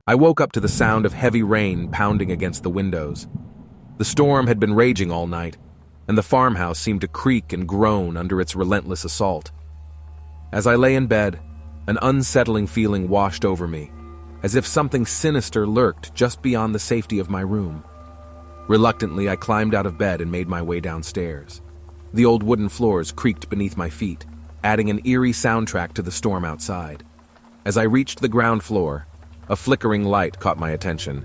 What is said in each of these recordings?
I woke up to the sound of heavy rain pounding against the windows. The storm had been raging all night, and the farmhouse seemed to creak and groan under its relentless assault. As I lay in bed, an unsettling feeling washed over me, as if something sinister lurked just beyond the safety of my room. Reluctantly, I climbed out of bed and made my way downstairs. The old wooden floors creaked beneath my feet, adding an eerie soundtrack to the storm outside. As I reached the ground floor, a flickering light caught my attention.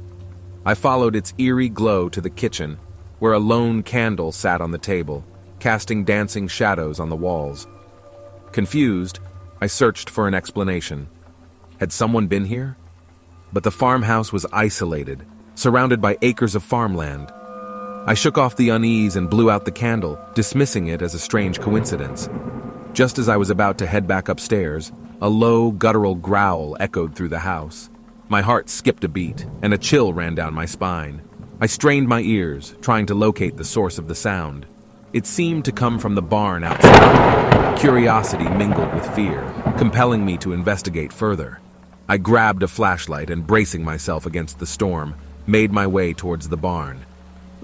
I followed its eerie glow to the kitchen, where a lone candle sat on the table, casting dancing shadows on the walls. Confused, I searched for an explanation. Had someone been here? But the farmhouse was isolated, surrounded by acres of farmland. I shook off the unease and blew out the candle, dismissing it as a strange coincidence. Just as I was about to head back upstairs, a low, guttural growl echoed through the house. My heart skipped a beat, and a chill ran down my spine. I strained my ears, trying to locate the source of the sound. It seemed to come from the barn outside. Curiosity mingled with fear, compelling me to investigate further. I grabbed a flashlight and, bracing myself against the storm, made my way towards the barn.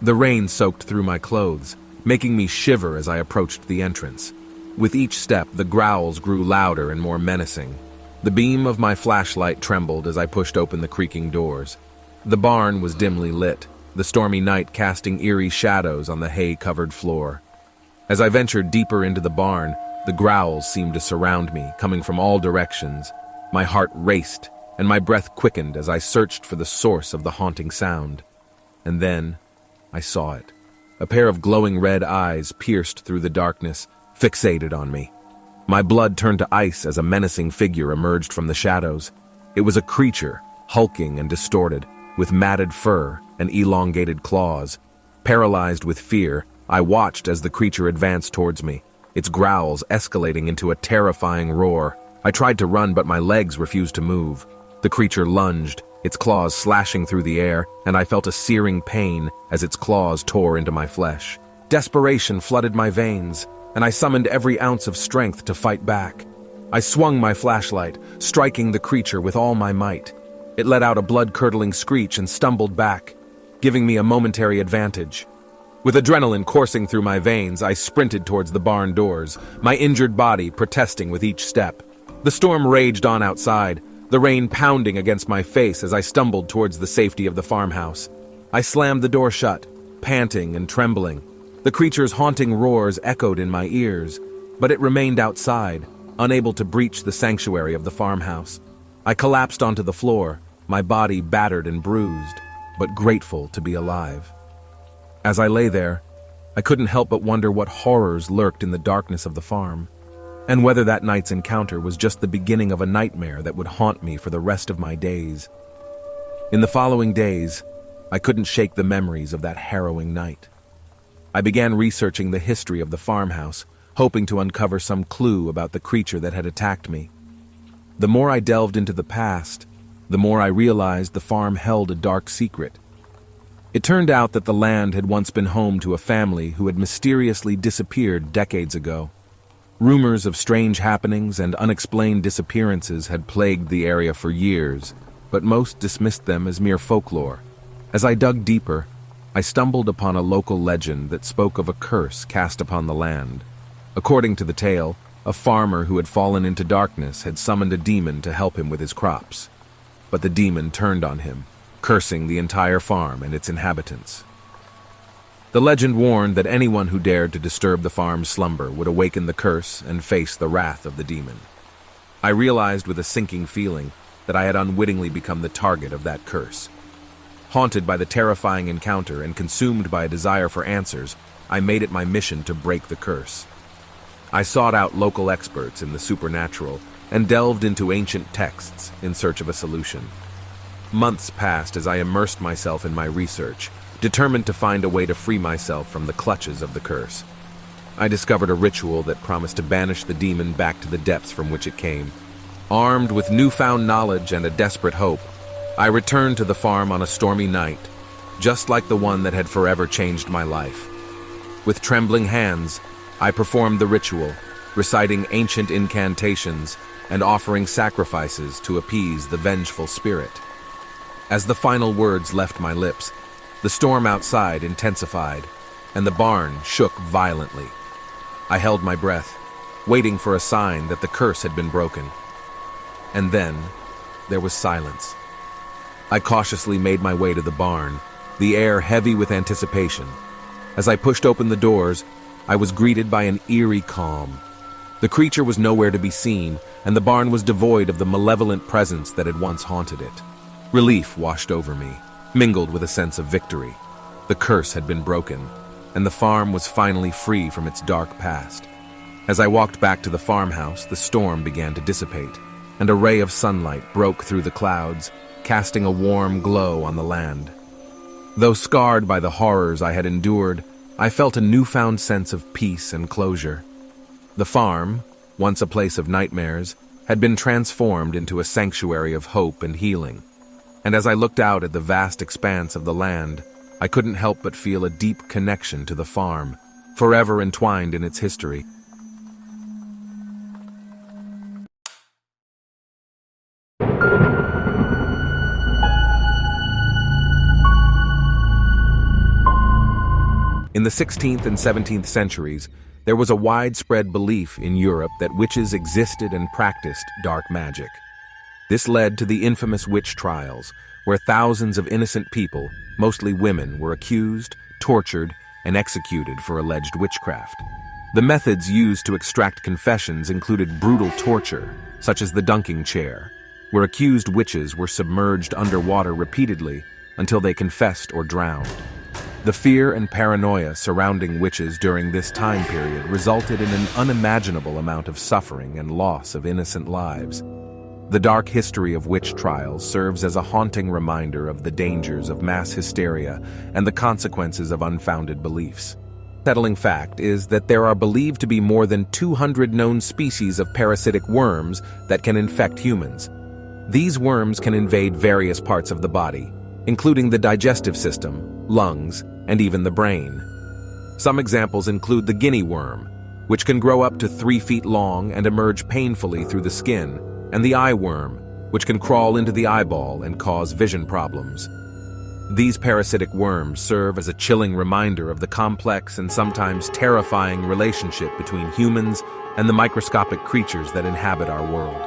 The rain soaked through my clothes, making me shiver as I approached the entrance. With each step, the growls grew louder and more menacing. The beam of my flashlight trembled as I pushed open the creaking doors. The barn was dimly lit, the stormy night casting eerie shadows on the hay-covered floor. As I ventured deeper into the barn, the growls seemed to surround me, coming from all directions. My heart raced, and my breath quickened as I searched for the source of the haunting sound. And then, I saw it. A pair of glowing red eyes pierced through the darkness, fixated on me. My blood turned to ice as a menacing figure emerged from the shadows. It was a creature, hulking and distorted, with matted fur and elongated claws. Paralyzed with fear, I watched as the creature advanced towards me, its growls escalating into a terrifying roar. I tried to run, but my legs refused to move. The creature lunged, its claws slashing through the air, and I felt a searing pain as its claws tore into my flesh. Desperation flooded my veins, and I summoned every ounce of strength to fight back. I swung my flashlight, striking the creature with all my might. It let out a blood-curdling screech and stumbled back, giving me a momentary advantage. With adrenaline coursing through my veins, I sprinted towards the barn doors, my injured body protesting with each step. The storm raged on outside, the rain pounding against my face as I stumbled towards the safety of the farmhouse. I slammed the door shut, panting and trembling. The creature's haunting roars echoed in my ears, but it remained outside, unable to breach the sanctuary of the farmhouse. I collapsed onto the floor, my body battered and bruised, but grateful to be alive. As I lay there, I couldn't help but wonder what horrors lurked in the darkness of the farm, and whether that night's encounter was just the beginning of a nightmare that would haunt me for the rest of my days. In the following days, I couldn't shake the memories of that harrowing night. I began researching the history of the farmhouse, hoping to uncover some clue about the creature that had attacked me. The more I delved into the past, the more I realized the farm held a dark secret. It turned out that the land had once been home to a family who had mysteriously disappeared decades ago. Rumors of strange happenings and unexplained disappearances had plagued the area for years, but most dismissed them as mere folklore. As I dug deeper, I stumbled upon a local legend that spoke of a curse cast upon the land. According to the tale, a farmer who had fallen into darkness had summoned a demon to help him with his crops. But the demon turned on him, cursing the entire farm and its inhabitants. The legend warned that anyone who dared to disturb the farm's slumber would awaken the curse and face the wrath of the demon. I realized with a sinking feeling that I had unwittingly become the target of that curse. Haunted by the terrifying encounter and consumed by a desire for answers, I made it my mission to break the curse. I sought out local experts in the supernatural and delved into ancient texts in search of a solution. Months passed as I immersed myself in my research, determined to find a way to free myself from the clutches of the curse. I discovered a ritual that promised to banish the demon back to the depths from which it came. Armed with newfound knowledge and a desperate hope, I returned to the farm on a stormy night, just like the one that had forever changed my life. With trembling hands, I performed the ritual, reciting ancient incantations and offering sacrifices to appease the vengeful spirit. As the final words left my lips, the storm outside intensified, and the barn shook violently. I held my breath, waiting for a sign that the curse had been broken. And then, there was silence. I cautiously made my way to the barn, the air heavy with anticipation. As I pushed open the doors, I was greeted by an eerie calm. The creature was nowhere to be seen, and the barn was devoid of the malevolent presence that had once haunted it. Relief washed over me, mingled with a sense of victory. The curse had been broken, and the farm was finally free from its dark past. As I walked back to the farmhouse, the storm began to dissipate, and a ray of sunlight broke through the clouds, casting a warm glow on the land. Though scarred by the horrors I had endured, I felt a newfound sense of peace and closure. The farm, once a place of nightmares, had been transformed into a sanctuary of hope and healing. And as I looked out at the vast expanse of the land, I couldn't help but feel a deep connection to the farm, forever entwined in its history. In the 16th and 17th centuries, there was a widespread belief in Europe that witches existed and practiced dark magic. This led to the infamous witch trials, where thousands of innocent people, mostly women, were accused, tortured, and executed for alleged witchcraft. The methods used to extract confessions included brutal torture, such as the dunking chair, where accused witches were submerged underwater repeatedly until they confessed or drowned. The fear and paranoia surrounding witches during this time period resulted in an unimaginable amount of suffering and loss of innocent lives. The dark history of witch trials serves as a haunting reminder of the dangers of mass hysteria and the consequences of unfounded beliefs. The settling fact is that there are believed to be more than 200 known species of parasitic worms that can infect humans. These worms can invade various parts of the body, including the digestive system, lungs, and even the brain. Some examples include the guinea worm, which can grow up to 3 feet long and emerge painfully through the skin, and the eye worm, which can crawl into the eyeball and cause vision problems. These parasitic worms serve as a chilling reminder of the complex and sometimes terrifying relationship between humans and the microscopic creatures that inhabit our world.